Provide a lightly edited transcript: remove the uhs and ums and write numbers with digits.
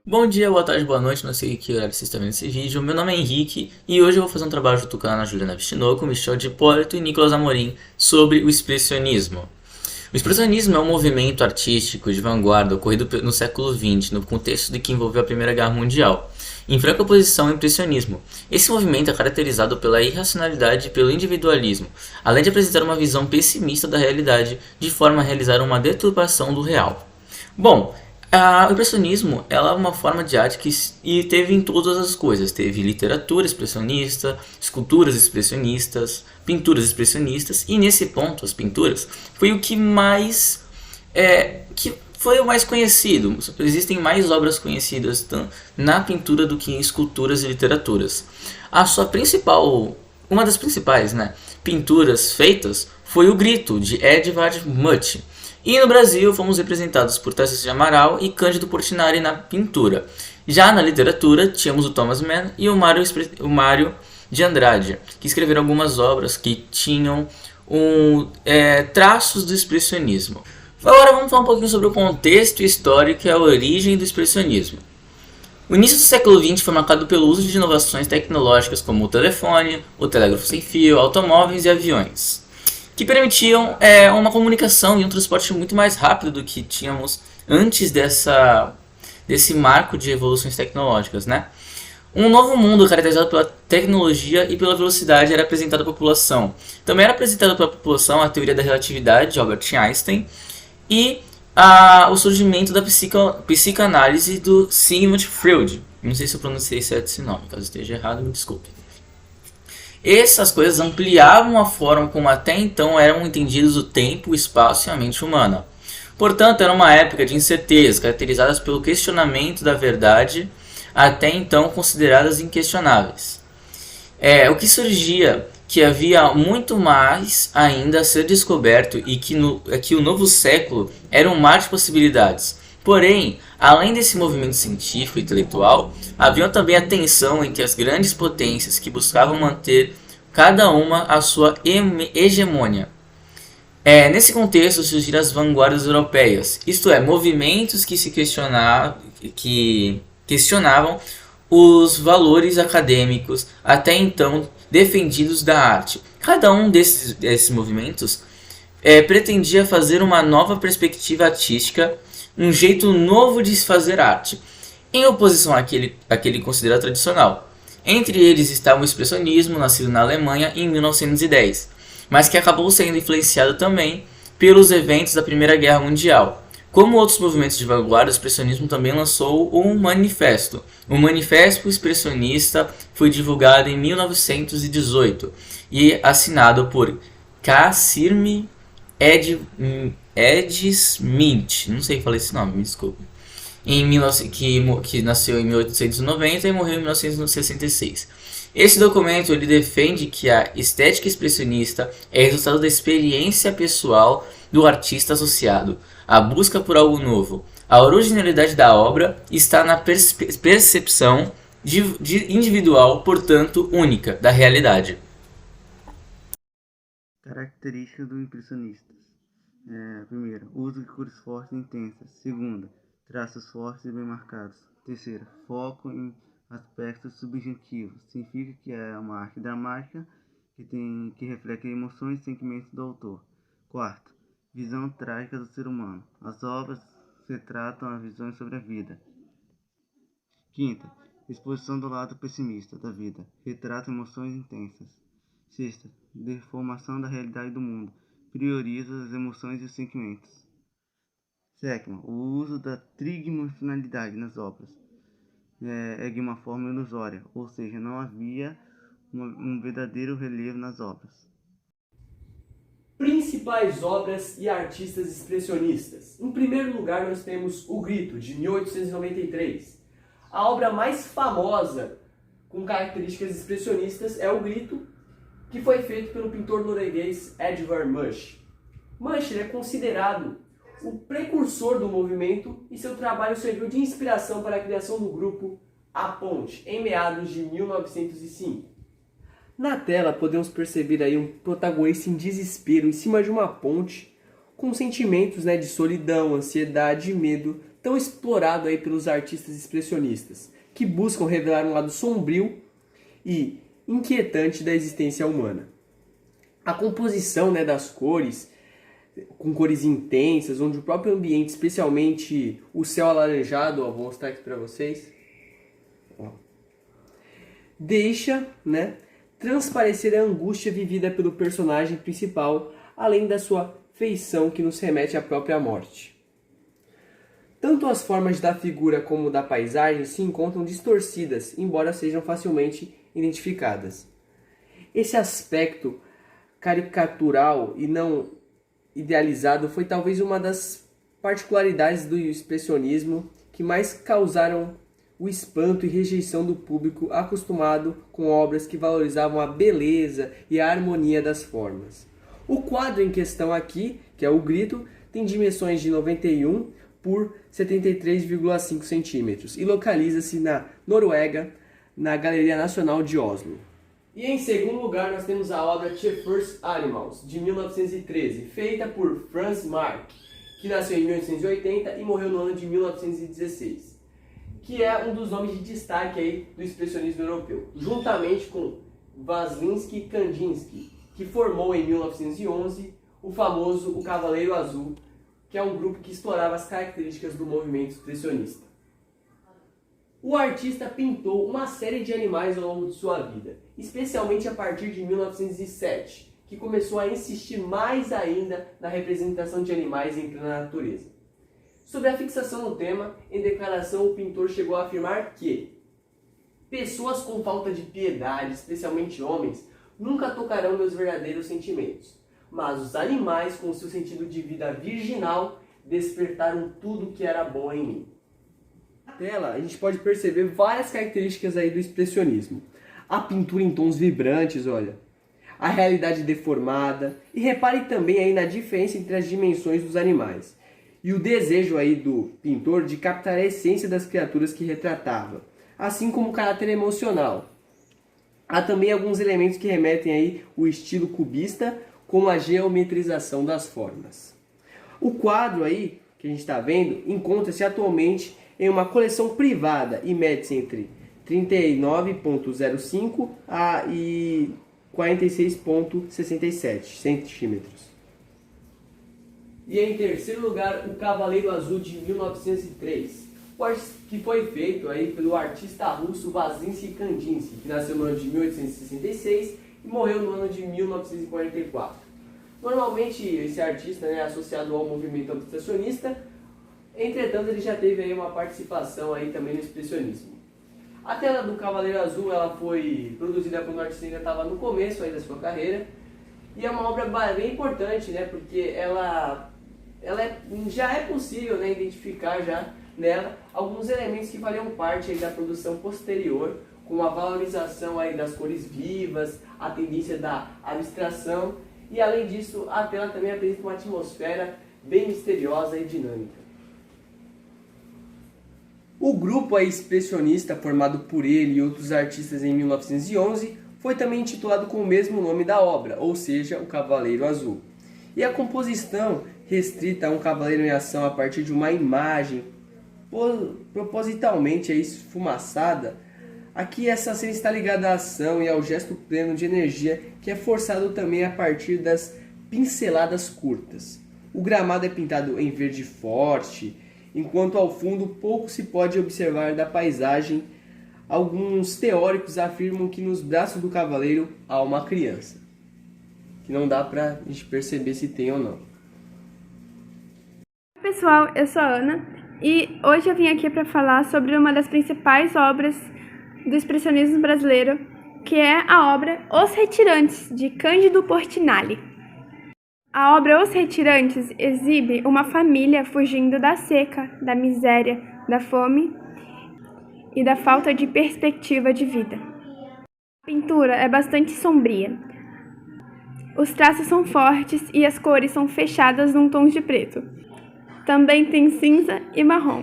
Bom dia, boa tarde, boa noite, não sei que horário você está vendo esse vídeo. Meu nome é Henrique e hoje eu vou fazer um trabalho junto com a Ana Juliana Vichinoco, Michel de Hipólito e Nicolas Amorim sobre o expressionismo. O expressionismo é um movimento artístico de vanguarda ocorrido no século XX, no contexto de que envolveu a Primeira Guerra Mundial, em franca oposição ao impressionismo. Esse movimento é caracterizado pela irracionalidade e pelo individualismo, além de apresentar uma visão pessimista da realidade, de forma a realizar uma deturpação do real. Bom, o impressionismo ela é uma forma de arte e teve em todas as coisas. Teve literatura expressionista, esculturas expressionistas, pinturas expressionistas. E nesse ponto, as pinturas, foi o que foi o mais conhecido. Existem mais obras conhecidas na pintura do que em esculturas e literaturas. A sua principal, uma das principais, pinturas feitas foi O Grito, de Edvard Munch. E no Brasil fomos representados por Tarcísio de Amaral e Cândido Portinari na pintura. Já na literatura tínhamos o Thomas Mann e o Mário de Andrade, que escreveram algumas obras que tinham traços do expressionismo. Agora vamos falar um pouquinho sobre o contexto histórico e a origem do expressionismo. O início do século XX foi marcado pelo uso de inovações tecnológicas como o telefone, o telégrafo sem fio, automóveis e aviões, que permitiam uma comunicação e um transporte muito mais rápido do que tínhamos antes desse marco de evoluções tecnológicas, né? Um novo mundo caracterizado pela tecnologia e pela velocidade era apresentado à população. Também era apresentado pela população a teoria da relatividade de Albert Einstein e o surgimento da psicanálise do Sigmund Freud. Não sei se eu pronunciei certo esse nome, caso esteja errado, me desculpe. Essas coisas ampliavam a forma como até então eram entendidos o tempo, o espaço e a mente humana. Portanto, era uma época de incertezas, caracterizadas pelo questionamento da verdade, até então consideradas inquestionáveis. O que surgia que havia muito mais ainda a ser descoberto e que o novo século era um mar de possibilidades. Porém, além desse movimento científico e intelectual, havia também a tensão entre as grandes potências que buscavam manter cada uma a sua hegemonia. Nesse contexto surgiram as vanguardas europeias, isto é, movimentos que questionavam os valores acadêmicos até então defendidos da arte. Cada um desses movimentos pretendia fazer uma nova perspectiva artística, um jeito novo de se fazer arte, em oposição àquele considerado tradicional. Entre eles estava o expressionismo, nascido na Alemanha em 1910, mas que acabou sendo influenciado também pelos eventos da Primeira Guerra Mundial. Como outros movimentos de vanguarda, o expressionismo também lançou um manifesto. O Manifesto Expressionista foi divulgado em 1918 e assinado por Kassim Ed Smith, não sei falar esse nome, me desculpe, que nasceu em 1890 e morreu em 1966. Esse documento ele defende que a estética expressionista é resultado da experiência pessoal do artista associado, a busca por algo novo. A originalidade da obra está na percepção individual, portanto única, da realidade. Características do impressionista. Primeira, uso de cores fortes e intensas. Segunda, traços fortes e bem marcados. Terceira, foco em aspectos subjetivos. Significa que é uma arte dramática que reflete emoções e sentimentos do autor. Quarto, visão trágica do ser humano. As obras retratam as visões sobre a vida. Quinta, exposição do lado pessimista da vida. Retrata emoções intensas. Sexta, deformação da realidade do mundo. Prioriza as emoções e os sentimentos. Sétima, o uso da tridimensionalidade nas obras. É de uma forma ilusória, ou seja, não havia um verdadeiro relevo nas obras. Principais obras e artistas expressionistas. Em primeiro lugar, nós temos O Grito, de 1893. A obra mais famosa com características expressionistas é O Grito, que foi feito pelo pintor norueguês Edvard Munch. Munch é considerado o precursor do movimento e seu trabalho serviu de inspiração para a criação do grupo A Ponte, em meados de 1905. Na tela podemos perceber aí um protagonista em desespero em cima de uma ponte, com sentimentos de solidão, ansiedade e medo tão explorado aí pelos artistas expressionistas, que buscam revelar um lado sombrio e inquietante da existência humana. A composição, né, das cores, com cores intensas, onde o próprio ambiente, especialmente o céu alaranjado, ó, vou mostrar aqui para vocês, ó, deixa, né, transparecer a angústia vivida pelo personagem principal, além da sua feição que nos remete à própria morte. Tanto as formas da figura como da paisagem se encontram distorcidas, embora sejam facilmente identificadas. Esse aspecto caricatural e não idealizado foi talvez uma das particularidades do expressionismo que mais causaram o espanto e rejeição do público acostumado com obras que valorizavam a beleza e a harmonia das formas. O quadro em questão aqui, que é o Grito, tem dimensões de 91 por 73,5 centímetros e localiza-se na Noruega, na Galeria Nacional de Oslo. E em segundo lugar nós temos a obra The First Animals, de 1913, feita por Franz Marc, que nasceu em 1880 e morreu no ano de 1916, que é um dos nomes de destaque aí do expressionismo europeu, juntamente com Wassily Kandinsky, que formou em 1911 o famoso O Cavaleiro Azul, que é um grupo que explorava as características do movimento expressionista. O artista pintou uma série de animais ao longo de sua vida, especialmente a partir de 1907, que começou a insistir mais ainda na representação de animais em plena natureza. Sobre a fixação no tema, em declaração o pintor chegou a afirmar que pessoas com falta de piedade, especialmente homens, nunca tocarão meus verdadeiros sentimentos, mas os animais com seu sentido de vida virginal despertaram tudo que era bom em mim. Na tela a gente pode perceber várias características aí do expressionismo. A pintura em tons vibrantes, olha, a realidade deformada, e repare também aí na diferença entre as dimensões dos animais. E o desejo aí do pintor de captar a essência das criaturas que retratava, assim como o caráter emocional. Há também alguns elementos que remetem aí o estilo cubista, como a geometrização das formas. O quadro aí, que a gente está vendo, encontra-se atualmente em uma coleção privada e mede-se entre 39,05 e 46,67 centímetros. E em terceiro lugar, O Cavaleiro Azul, de 1903, que foi feito aí pelo artista russo Wassily Kandinsky, que nasceu no ano de 1866 e morreu no ano de 1944. Normalmente esse artista, né, é associado ao movimento abstracionista, entretanto ele já teve aí uma participação aí também no expressionismo. A tela do Cavaleiro Azul ela foi produzida quando o artista ainda estava no começo aí da sua carreira, e é uma obra bem importante, né, porque já é possível, né, identificar já nela alguns elementos que fariam parte aí da produção posterior, como a valorização aí das cores vivas, a tendência da abstração, e além disso a tela também apresenta uma atmosfera bem misteriosa e dinâmica. O grupo aí expressionista formado por ele e outros artistas em 1911 foi também intitulado com o mesmo nome da obra, ou seja, O Cavaleiro Azul. E a composição, restrita a um cavaleiro em ação a partir de uma imagem propositalmente esfumaçada, aqui essa cena está ligada à ação e ao gesto pleno de energia que é forçado também a partir das pinceladas curtas. O gramado é pintado em verde forte, enquanto ao fundo pouco se pode observar da paisagem. Alguns teóricos afirmam que nos braços do cavaleiro há uma criança, que não dá pra gente perceber se tem ou não. Oi pessoal, eu sou a Ana e hoje eu vim aqui para falar sobre uma das principais obras do expressionismo brasileiro, que é a obra Os Retirantes, de Cândido Portinari. A obra Os Retirantes exibe uma família fugindo da seca, da miséria, da fome e da falta de perspectiva de vida. A pintura é bastante sombria. Os traços são fortes e as cores são fechadas num tom de preto. Também tem cinza e marrom.